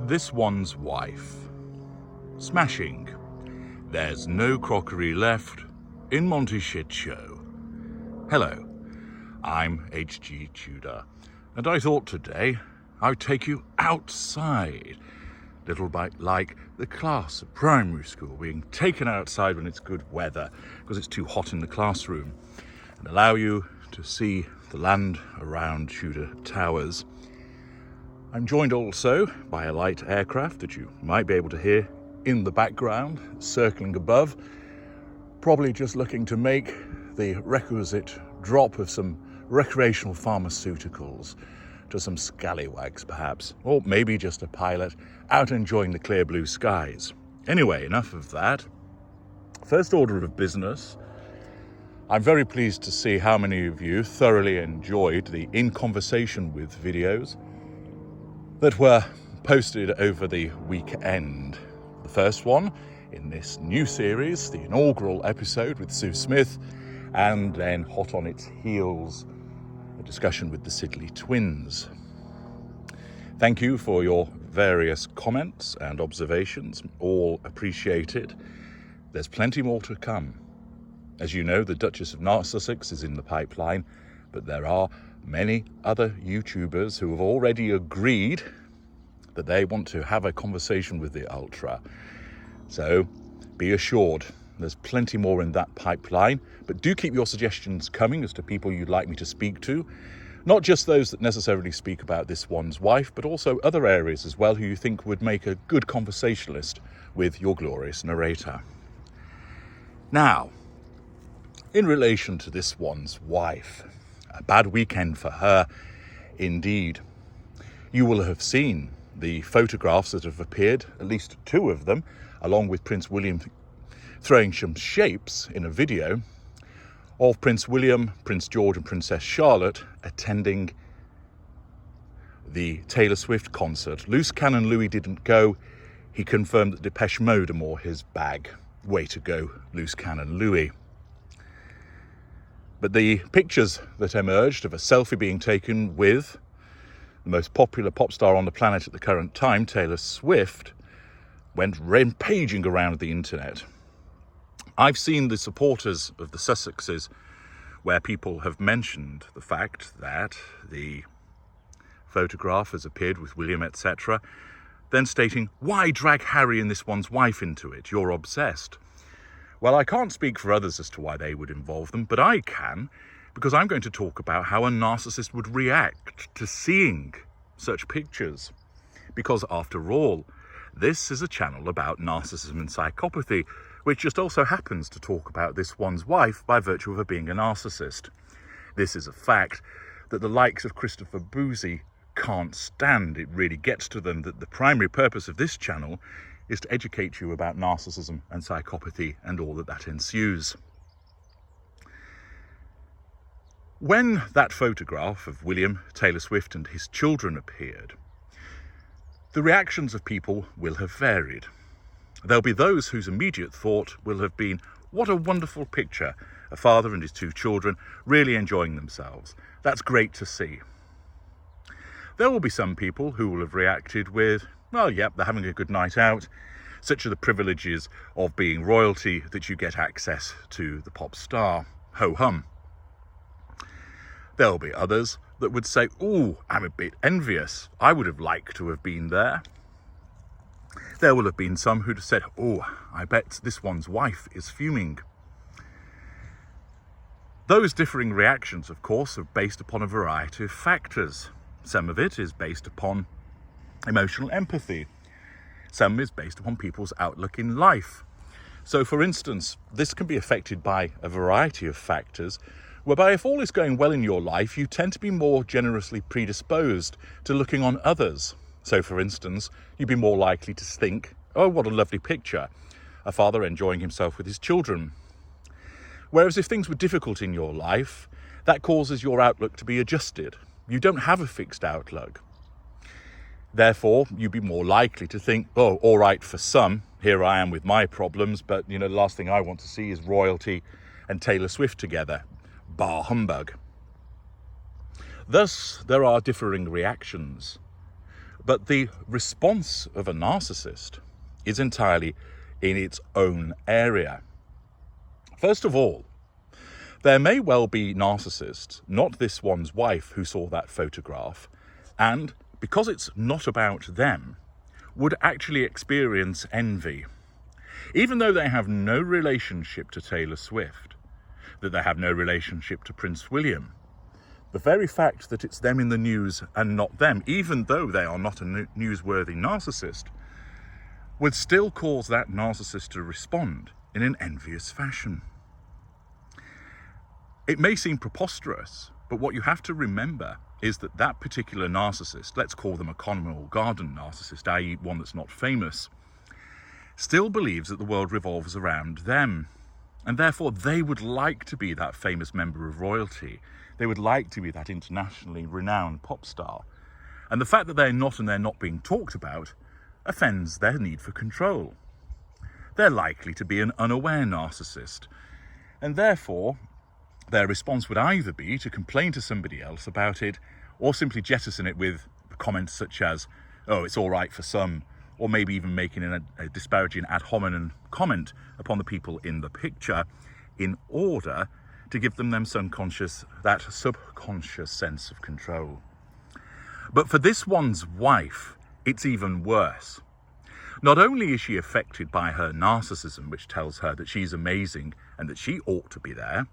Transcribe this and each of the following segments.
This One's Wife. Smashing. There's no crockery left in Montecito. Hello, I'm hgTudor, and I thought today I'd take you outside. Little bit like the class at primary school, being taken outside when it's good weather because it's too hot in the classroom, and allow you to see the land around Tudor Towers. I'm joined also by a light aircraft that you might be able to hear in the background, circling above, probably just looking to make the requisite drop of some recreational pharmaceuticals to some scallywags perhaps, or maybe just a pilot out enjoying the clear blue skies. Anyway, enough of that. First order of business, I'm very pleased to see how many of you thoroughly enjoyed the In Conversation With videos that were posted over the weekend. The first one in this new series, the inaugural episode with Sue Smith, and then hot on its heels, a discussion with the Sidley twins. Thank you for your various comments and observations, all appreciated. There's plenty more to come. As you know, the Duchess of Narcissus is in the pipeline, but there are many other YouTubers who have already agreed that they want to have a conversation with the Ultra. So be assured, there's plenty more in that pipeline, but do keep your suggestions coming as to people you'd like me to speak to. Not just those that necessarily speak about This One's Wife, but also other areas as well who you think would make a good conversationalist with your glorious narrator. Now, in relation to This One's Wife, a bad weekend for her indeed. You will have seen the photographs that have appeared, at least two of them, along with Prince William throwing some shapes in a video of Prince William, Prince George and Princess Charlotte attending the Taylor Swift concert. Loose Cannon Louis didn't go. He confirmed that Depeche Mode are more his bag. Way to go, Loose Cannon Louis. But the pictures that emerged of a selfie being taken with the most popular pop star on the planet at the current time, Taylor Swift, went rampaging around the internet. I've seen the supporters of the Sussexes where people have mentioned the fact that the photograph has appeared with William, etc., then stating, why drag Harry and This One's Wife into it? You're obsessed. Well, I can't speak for others as to why they would involve them, but I can, because I'm going to talk about how a narcissist would react to seeing such pictures. Because after all, this is a channel about narcissism and psychopathy, which just also happens to talk about This One's Wife by virtue of her being a narcissist. This is a fact that the likes of Christopher Boozy can't stand. It really gets to them that the primary purpose of this channel is to educate you about narcissism and psychopathy and all that ensues. When that photograph of William, Taylor Swift and his children appeared, the reactions of people will have varied. There'll be those whose immediate thought will have been, what a wonderful picture, a father and his two children really enjoying themselves. That's great to see. There will be some people who will have reacted with, well, yep, they're having a good night out. Such are the privileges of being royalty that you get access to the pop star. Ho-hum. There'll be others that would say, ooh, I'm a bit envious. I would have liked to have been there. There will have been some who'd have said, oh, I bet This One's Wife is fuming. Those differing reactions, of course, are based upon a variety of factors. Some of it is based upon emotional empathy. Some is based upon people's outlook in life. So, for instance, this can be affected by a variety of factors, whereby if all is going well in your life, you tend to be more generously predisposed to looking on others. So, for instance, you'd be more likely to think, oh, what a lovely picture, a father enjoying himself with his children. Whereas if things were difficult in your life, that causes your outlook to be adjusted. You don't have a fixed outlook. Therefore, you'd be more likely to think, oh, all right, for some, here I am with my problems, but, the last thing I want to see is royalty and Taylor Swift together. Bah humbug. Thus, there are differing reactions. But the response of a narcissist is entirely in its own area. First of all, there may well be narcissists, not this one's wife who saw that photograph, and because it's not about them, would actually experience envy. Even though they have no relationship to Taylor Swift, that they have no relationship to Prince William, the very fact that it's them in the news and not them, even though they are not a newsworthy narcissist, would still cause that narcissist to respond in an envious fashion. It may seem preposterous, but what you have to remember is that that particular narcissist, let's call them a common or garden narcissist, i.e. one that's not famous, still believes that the world revolves around them. And therefore they would like to be that famous member of royalty. They would like to be that internationally renowned pop star. And the fact that they're not and they're not being talked about offends their need for control. They're likely to be an unaware narcissist. And therefore, their response would either be to complain to somebody else about it or simply jettison it with comments such as, oh, it's all right for some, or maybe even making a disparaging ad hominem comment upon the people in the picture in order to give them that subconscious sense of control. But for this one's wife, it's even worse. Not only is she affected by her narcissism, which tells her that she's amazing and that she ought to be there,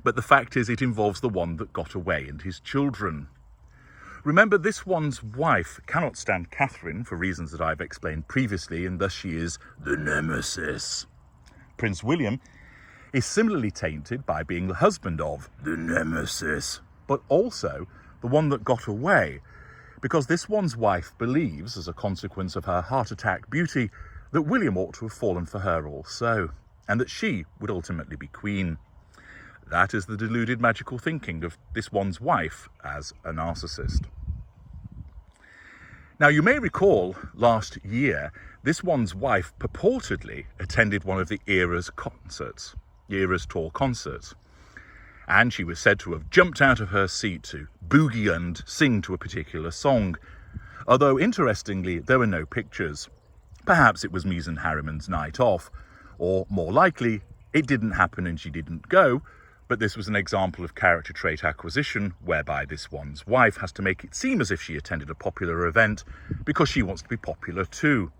but the fact is it involves the one that got away and his children. Remember, this one's wife cannot stand Catherine for reasons that I've explained previously, and thus she is the nemesis. Prince William is similarly tainted by being the husband of the nemesis, but also the one that got away, because this one's wife believes, as a consequence of her heart attack beauty, that William ought to have fallen for her also, and that she would ultimately be queen. That is the deluded magical thinking of this one's wife as a narcissist. Now, you may recall last year, this one's wife purportedly attended one of the Eras Tour concerts. And she was said to have jumped out of her seat to boogie and sing to a particular song. Although, interestingly, there were no pictures. Perhaps it was Mies and Harriman's night off, or more likely, it didn't happen and she didn't go. But this was an example of character trait acquisition, whereby this one's wife has to make it seem as if she attended a popular event because she wants to be popular too.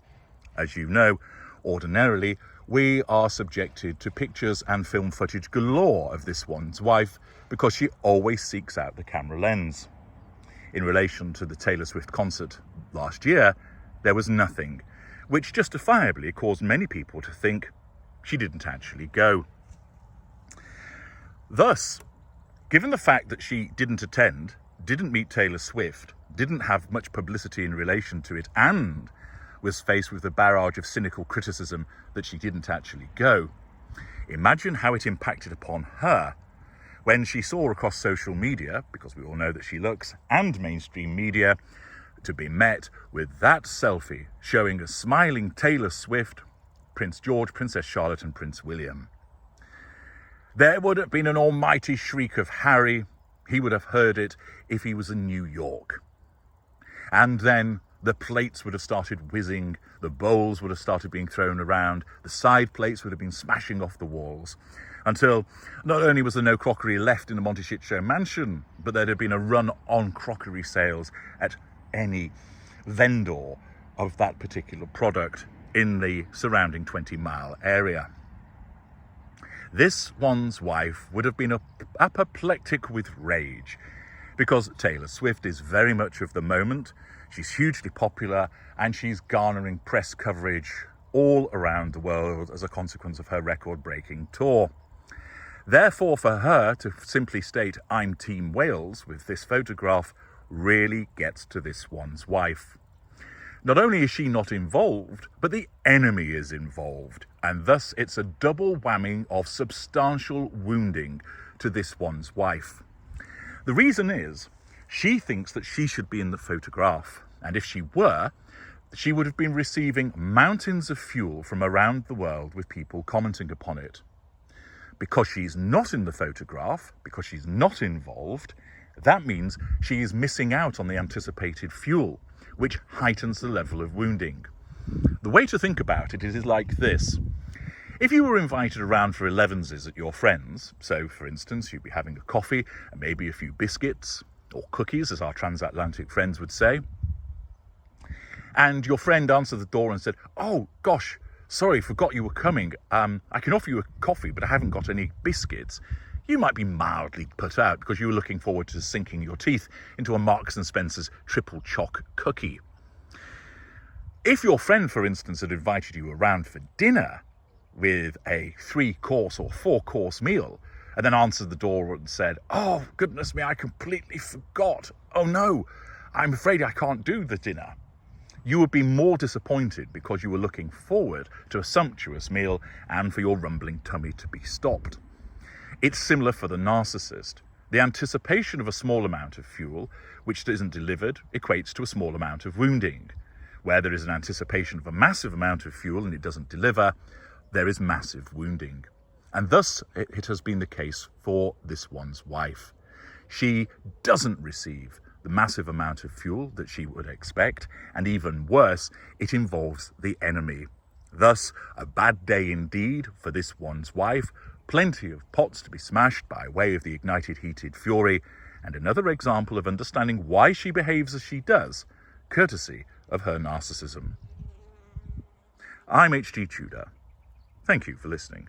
As you know, ordinarily, we are subjected to pictures and film footage galore of this one's wife because she always seeks out the camera lens. In relation to the Taylor Swift concert last year, there was nothing, which justifiably caused many people to think she didn't actually go. Thus, given the fact that she didn't attend, didn't meet Taylor Swift, didn't have much publicity in relation to it, and was faced with a barrage of cynical criticism that she didn't actually go, imagine how it impacted upon her when she saw across social media, because we all know that she looks, and mainstream media, to be met with that selfie showing a smiling Taylor Swift, Prince George, Princess Charlotte, and Prince William. There would have been an almighty shriek of Harry. He would have heard it if he was in New York. And then the plates would have started whizzing, the bowls would have started being thrown around, the side plates would have been smashing off the walls, until not only was there no crockery left in the Montecito mansion, but there'd have been a run on crockery sales at any vendor of that particular product in the surrounding 20-mile area. This one's wife would have been apoplectic with rage, because Taylor Swift is very much of the moment. She's hugely popular and she's garnering press coverage all around the world as a consequence of her record-breaking tour. Therefore, for her to simply state, "I'm Team Wales," with this photograph really gets to this one's wife. Not only is she not involved, but the enemy is involved, and thus it's a double whammy of substantial wounding to this one's wife. The reason is, she thinks that she should be in the photograph, and if she were, she would have been receiving mountains of fuel from around the world with people commenting upon it. Because she's not in the photograph, because she's not involved, that means she is missing out on the anticipated fuel. which heightens the level of wounding. The way to think about it is like this. If you were invited around for 11s at your friends, so for instance you'd be having a coffee and maybe a few biscuits, or cookies as our transatlantic friends would say, and your friend answered the door and said, "Oh gosh, sorry, forgot you were coming. I can offer you a coffee, but I haven't got any biscuits." You might be mildly put out because you were looking forward to sinking your teeth into a Marks and Spencer's triple choc cookie. If your friend, for instance, had invited you around for dinner with a 3-course or 4-course meal, and then answered the door and said, "Oh, goodness me, I completely forgot. Oh no, I'm afraid I can't do the dinner," you would be more disappointed because you were looking forward to a sumptuous meal and for your rumbling tummy to be stopped. It's similar for the narcissist. The anticipation of a small amount of fuel, which isn't delivered, equates to a small amount of wounding. Where there is an anticipation of a massive amount of fuel and it doesn't deliver, there is massive wounding. And thus it has been the case for this one's wife. She doesn't receive the massive amount of fuel that she would expect, and even worse, it involves the enemy. Thus, a bad day indeed for this one's wife, plenty of pots to be smashed by way of the ignited heated fury, and another example of understanding why she behaves as she does, courtesy of her narcissism. I'm H.G. Tudor. Thank you for listening.